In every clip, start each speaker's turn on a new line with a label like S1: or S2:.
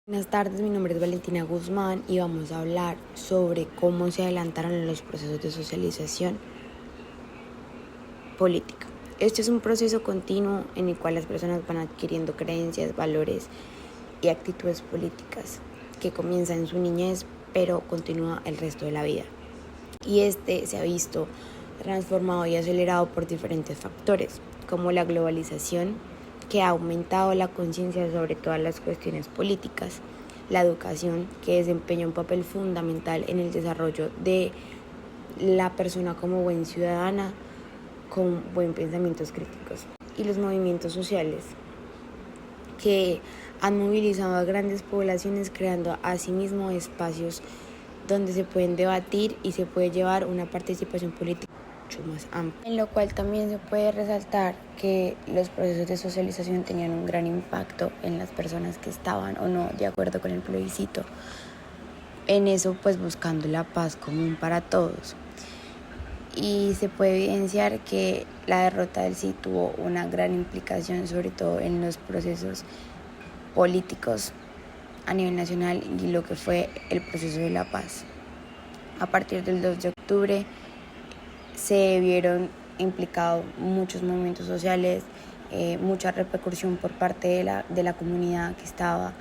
S1: Buenas tardes, mi nombre es Valentina Guzmán y vamos a hablar sobre cómo se adelantaron los procesos de socialización política. Este es un proceso continuo en el cual las personas van adquiriendo creencias, valores y actitudes políticas que comienza en su niñez pero continúa el resto de la vida. Y este se ha visto transformado y acelerado por diferentes factores, como la globalización, que ha aumentado la conciencia sobre todas las cuestiones políticas, la educación, que desempeña un papel fundamental en el desarrollo de la persona como buen ciudadana, con buen pensamientos críticos, y los movimientos sociales, que han movilizado a grandes poblaciones, creando asimismo espacios donde se pueden debatir y se puede llevar una participación política mucho más amplia. En lo cual también se puede resaltar que los procesos de socialización tenían un gran impacto en las personas que estaban o no de acuerdo con el plebiscito. En eso, pues buscando la paz común para todos. Y se puede evidenciar que la derrota del sí tuvo una gran implicación, sobre todo en los procesos políticos a nivel nacional y lo que fue el proceso de la paz. A partir del 2 de octubre se vieron implicados muchos movimientos sociales, mucha repercusión por parte de la comunidad que estaba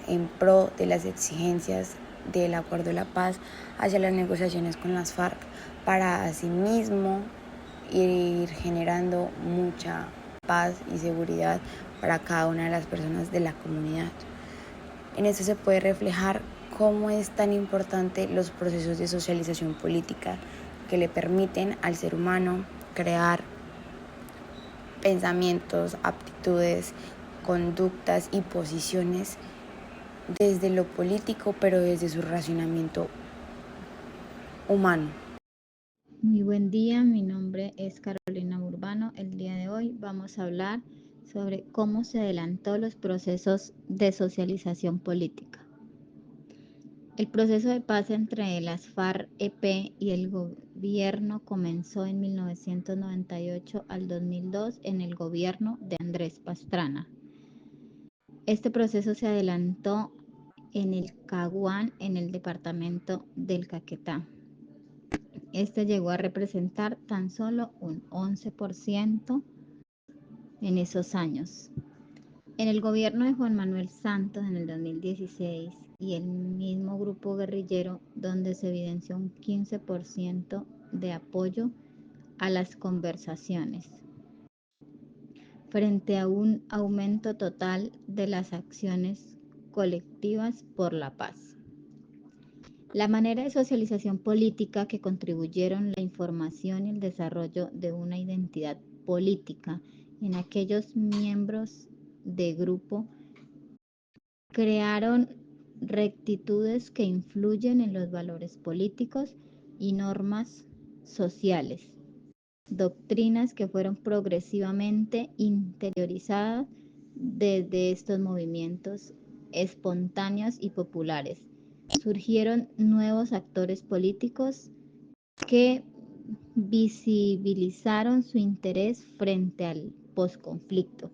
S1: en pro de las exigencias del acuerdo de la paz hacia las negociaciones con las FARC, para asimismo ir generando mucha paz y seguridad para cada una de las personas de la comunidad. En eso se puede reflejar cómo es tan importante los procesos de socialización política que le permiten al ser humano crear pensamientos, aptitudes, conductas y posiciones desde lo político, pero desde su racionamiento humano.
S2: Muy buen día, mi nombre es Carolina Urbano. El día de hoy vamos a hablar sobre cómo se adelantó los procesos de socialización política. El proceso de paz entre las FARC-EP y el gobierno comenzó en 1998 al 2002 en el gobierno de Andrés Pastrana. Este proceso se adelantó en el Caguán, en el departamento del Caquetá. Este llegó a representar tan solo un 11% en esos años. En el gobierno de Juan Manuel Santos en el 2016 y el mismo grupo guerrillero, donde se evidenció un 15% de apoyo a las conversaciones, frente a un aumento total de las acciones colectivas por la paz. La manera de socialización política que contribuyeron la información y el desarrollo de una identidad política en aquellos miembros de grupo crearon rectitudes que influyen en los valores políticos y normas sociales, doctrinas que fueron progresivamente interiorizadas desde estos movimientos espontáneos y populares. Surgieron nuevos actores políticos que visibilizaron su interés frente al posconflicto.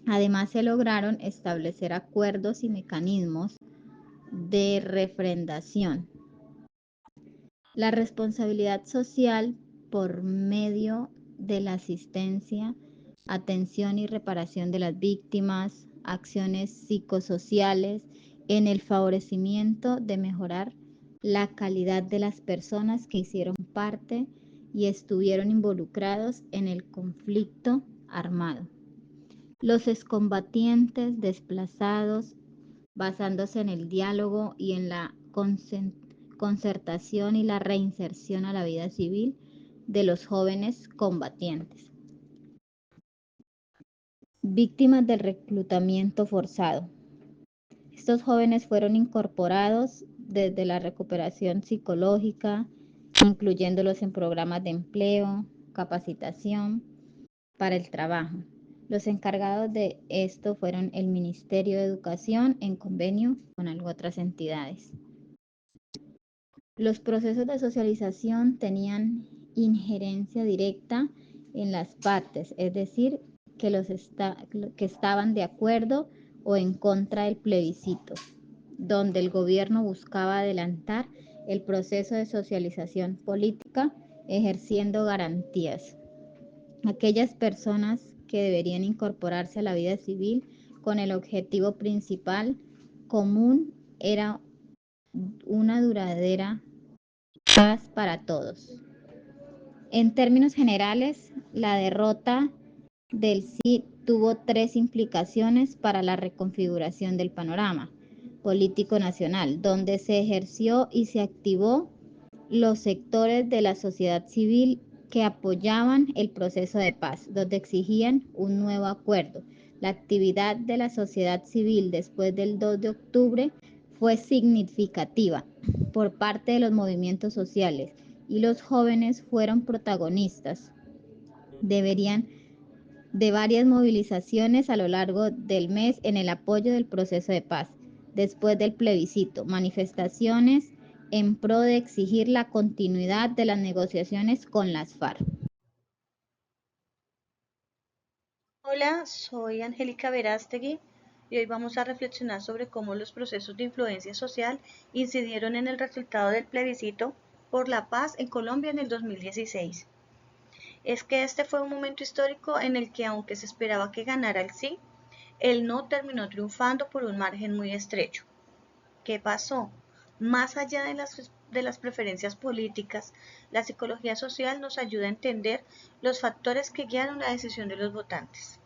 S2: Además, se lograron establecer acuerdos y mecanismos de refrendación. La responsabilidad social por medio de la asistencia, atención y reparación de las víctimas, acciones psicosociales en el favorecimiento de mejorar la calidad de las personas que hicieron parte y estuvieron involucrados en el conflicto armado. Los excombatientes desplazados, basándose en el diálogo y en la concertación y la reinserción a la vida civil de los jóvenes combatientes. Víctimas del reclutamiento forzado. Estos jóvenes fueron incorporados desde la recuperación psicológica, incluyéndolos en programas de empleo, capacitación para el trabajo. Los encargados de esto fueron el Ministerio de Educación en convenio con otras entidades. Los procesos de socialización tenían injerencia directa en las partes, es decir, que estaban de acuerdo o en contra del plebiscito, donde el gobierno buscaba adelantar el proceso de socialización política ejerciendo garantías. Aquellas personas que deberían incorporarse a la vida civil con el objetivo principal común era una duradera paz para todos. En términos generales, la derrota del sí tuvo tres implicaciones para la reconfiguración del panorama político nacional, donde se ejerció y se activó los sectores de la sociedad civil que apoyaban el proceso de paz, donde exigían un nuevo acuerdo. La actividad de la sociedad civil después del 2 de octubre fue significativa por parte de los movimientos sociales y los jóvenes fueron protagonistas. De varias movilizaciones a lo largo del mes en el apoyo del proceso de paz. Después del plebiscito, manifestaciones en pro de exigir la continuidad de las negociaciones con las FARC.
S3: Hola, soy Angélica Verástegui y hoy vamos a reflexionar sobre cómo los procesos de influencia social incidieron en el resultado del plebiscito por la paz en Colombia en el 2016. Es que este fue un momento histórico en el que, aunque se esperaba que ganara el sí, el no terminó triunfando por un margen muy estrecho. ¿Qué pasó? Más allá de las preferencias políticas, la psicología social nos ayuda a entender los factores que guiaron la decisión de los votantes.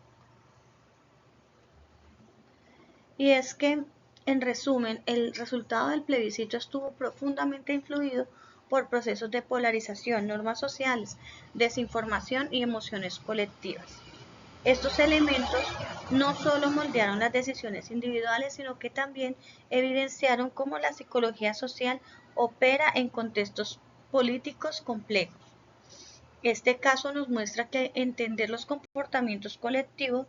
S3: Y es que, en resumen, el resultado del plebiscito estuvo profundamente influido por procesos de polarización, normas sociales, desinformación y emociones colectivas. Estos elementos no solo moldearon las decisiones individuales, sino que también evidenciaron cómo la psicología social opera en contextos políticos complejos. Este caso nos muestra que entender los comportamientos colectivos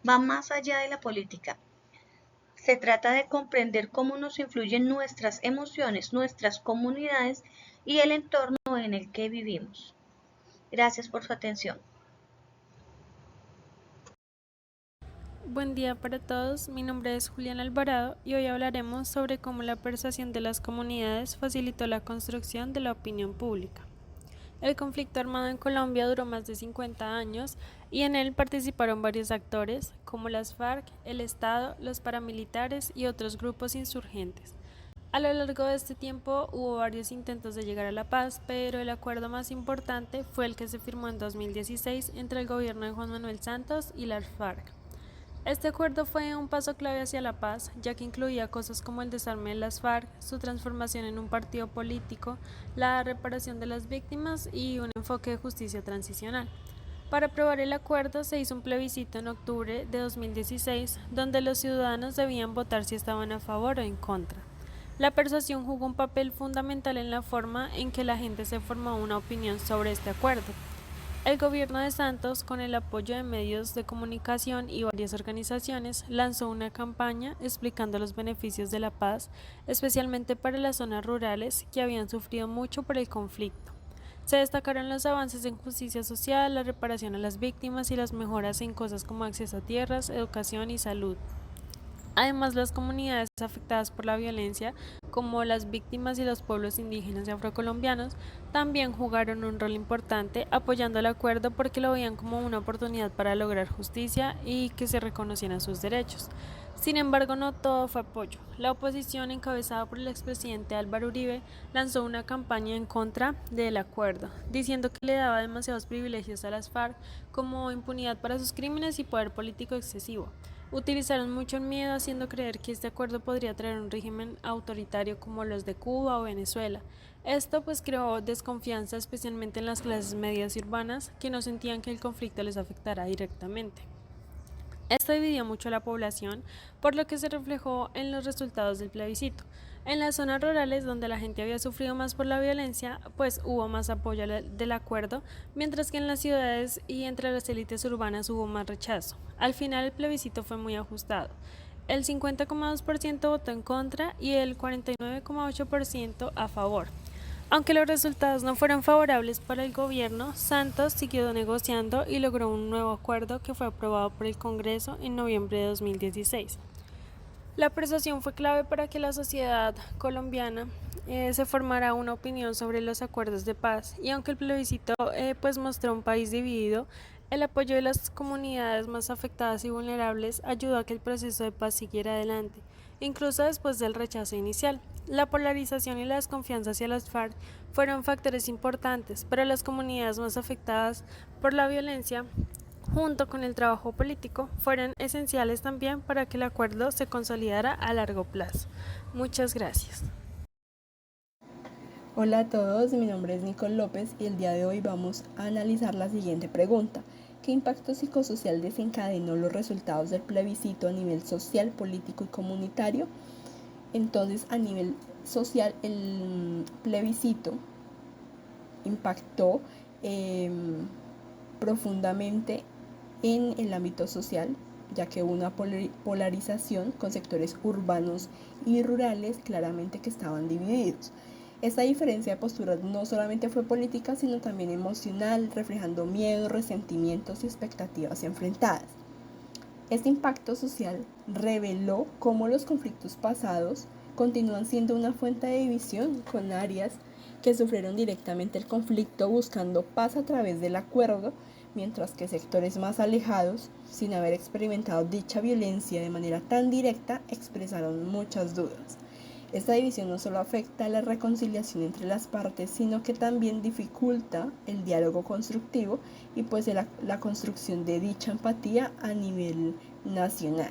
S3: va más allá de la política. Se trata de comprender cómo nos influyen nuestras emociones, nuestras comunidades y el entorno en el que vivimos. Gracias por su atención.
S4: Buen día para todos, mi nombre es Julián Alvarado y hoy hablaremos sobre cómo la persuasión de las comunidades facilitó la construcción de la opinión pública. El conflicto armado en Colombia duró más de 50 años y en él participaron varios actores como las FARC, el Estado, los paramilitares y otros grupos insurgentes. A lo largo de este tiempo hubo varios intentos de llegar a la paz, pero el acuerdo más importante fue el que se firmó en 2016 entre el gobierno de Juan Manuel Santos y las FARC. Este acuerdo fue un paso clave hacia la paz, ya que incluía cosas como el desarme de las FARC, su transformación en un partido político, la reparación de las víctimas y un enfoque de justicia transicional. Para aprobar el acuerdo se hizo un plebiscito en octubre de 2016, donde los ciudadanos debían votar si estaban a favor o en contra. La persuasión jugó un papel fundamental en la forma en que la gente se formó una opinión sobre este acuerdo. El gobierno de Santos, con el apoyo de medios de comunicación y varias organizaciones, lanzó una campaña explicando los beneficios de la paz, especialmente para las zonas rurales que habían sufrido mucho por el conflicto. Se destacaron los avances en justicia social, la reparación a las víctimas y las mejoras en cosas como acceso a tierras, educación y salud. Además, las comunidades afectadas por la violencia, como las víctimas y los pueblos indígenas y afrocolombianos, también jugaron un rol importante apoyando el acuerdo porque lo veían como una oportunidad para lograr justicia y que se reconocieran sus derechos. Sin embargo, no todo fue apoyo. La oposición, encabezada por el expresidente Álvaro Uribe, lanzó una campaña en contra del acuerdo, diciendo que le daba demasiados privilegios a las FARC, como impunidad para sus crímenes y poder político excesivo. Utilizaron mucho miedo, haciendo creer que este acuerdo podría traer un régimen autoritario como los de Cuba o Venezuela. Esto pues creó desconfianza, especialmente en las clases medias y urbanas, que no sentían que el conflicto les afectara directamente. Esto dividió mucho a la población, por lo que se reflejó en los resultados del plebiscito. En las zonas rurales, donde la gente había sufrido más por la violencia, pues hubo más apoyo del acuerdo, mientras que en las ciudades y entre las élites urbanas hubo más rechazo. Al final el plebiscito fue muy ajustado. El 50,2% votó en contra y el 49,8% a favor. Aunque los resultados no fueron favorables para el gobierno, Santos siguió negociando y logró un nuevo acuerdo que fue aprobado por el Congreso en noviembre de 2016. La persuasión fue clave para que la sociedad colombiana se formara una opinión sobre los acuerdos de paz, y aunque el plebiscito pues mostró un país dividido, el apoyo de las comunidades más afectadas y vulnerables ayudó a que el proceso de paz siguiera adelante, incluso después del rechazo inicial. La polarización y la desconfianza hacia las FARC fueron factores importantes, pero las comunidades más afectadas por la violencia, junto con el trabajo político, fueron esenciales también para que el acuerdo se consolidara a largo plazo. Muchas gracias.
S5: Hola a todos, mi nombre es Nicole López y el día de hoy vamos a analizar la siguiente pregunta. ¿Qué impacto psicosocial desencadenó los resultados del plebiscito a nivel social, político y comunitario? Entonces, a nivel social, el plebiscito impactó profundamente en el ámbito social, ya que hubo una polarización con sectores urbanos y rurales claramente que estaban divididos. Esta diferencia de posturas no solamente fue política, sino también emocional, reflejando miedo, resentimientos y expectativas enfrentadas. Este impacto social reveló cómo los conflictos pasados continúan siendo una fuente de división, con áreas que sufrieron directamente el conflicto buscando paz a través del acuerdo, mientras que sectores más alejados, sin haber experimentado dicha violencia de manera tan directa, expresaron muchas dudas. Esta división no solo afecta a la reconciliación entre las partes, sino que también dificulta el diálogo constructivo y pues la construcción de dicha empatía a nivel nacional.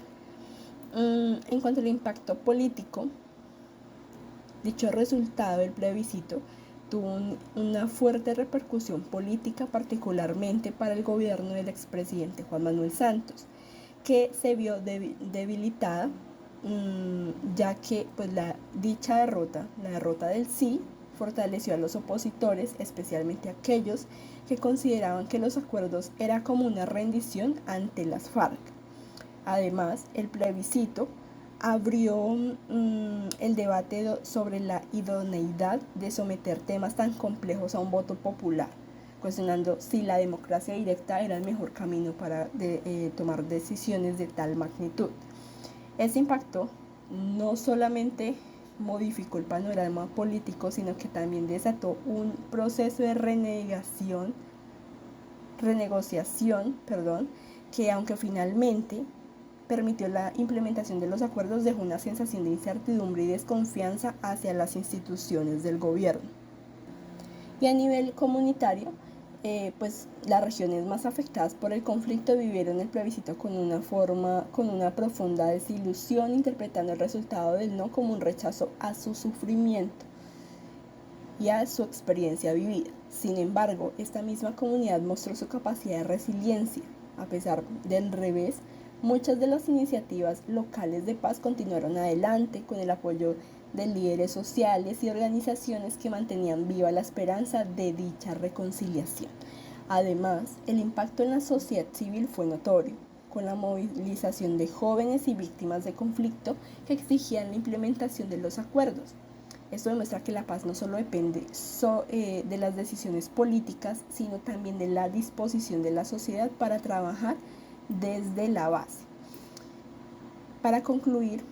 S5: En cuanto al impacto político, dicho resultado del plebiscito tuvo una fuerte repercusión política, particularmente para el gobierno del expresidente Juan Manuel Santos, que se vio debilitada, ya que pues dicha derrota, la derrota del sí, fortaleció a los opositores, especialmente aquellos que consideraban que los acuerdos era como una rendición ante las FARC. Además, el plebiscito abrió el debate sobre la idoneidad de someter temas tan complejos a un voto popular, cuestionando si la democracia directa era el mejor camino para tomar decisiones de tal magnitud. Este impacto no solamente modificó el panorama político, sino que también desató un proceso de renegociación, que aunque finalmente permitió la implementación de los acuerdos, dejó una sensación de incertidumbre y desconfianza hacia las instituciones del gobierno. Y a nivel comunitario, pues las regiones más afectadas por el conflicto vivieron el plebiscito con una profunda desilusión, interpretando el resultado del no como un rechazo a su sufrimiento y a su experiencia vivida. Sin embargo, esta misma comunidad mostró su capacidad de resiliencia. A pesar del revés, muchas de las iniciativas locales de paz continuaron adelante con el apoyo de líderes sociales y organizaciones que mantenían viva la esperanza de dicha reconciliación. Además, el impacto en la sociedad civil fue notorio, con la movilización de jóvenes y víctimas de conflicto que exigían la implementación de los acuerdos. Esto demuestra que la paz no solo depende de las decisiones políticas, sino también de la disposición de la sociedad para trabajar desde la base. Para concluir,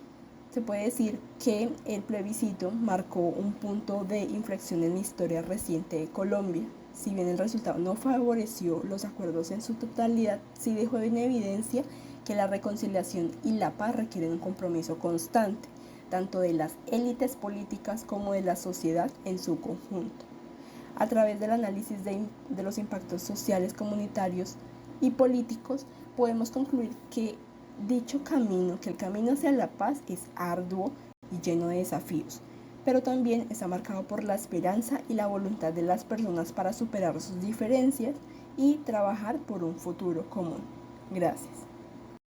S5: se puede decir que el plebiscito marcó un punto de inflexión en la historia reciente de Colombia. Si bien el resultado no favoreció los acuerdos en su totalidad, sí dejó en evidencia que la reconciliación y la paz requieren un compromiso constante, tanto de las élites políticas como de la sociedad en su conjunto. A través del análisis de los impactos sociales, comunitarios y políticos, podemos concluir que el camino hacia la paz es arduo y lleno de desafíos, pero también está marcado por la esperanza y la voluntad de las personas para superar sus diferencias y trabajar por un futuro común. Gracias.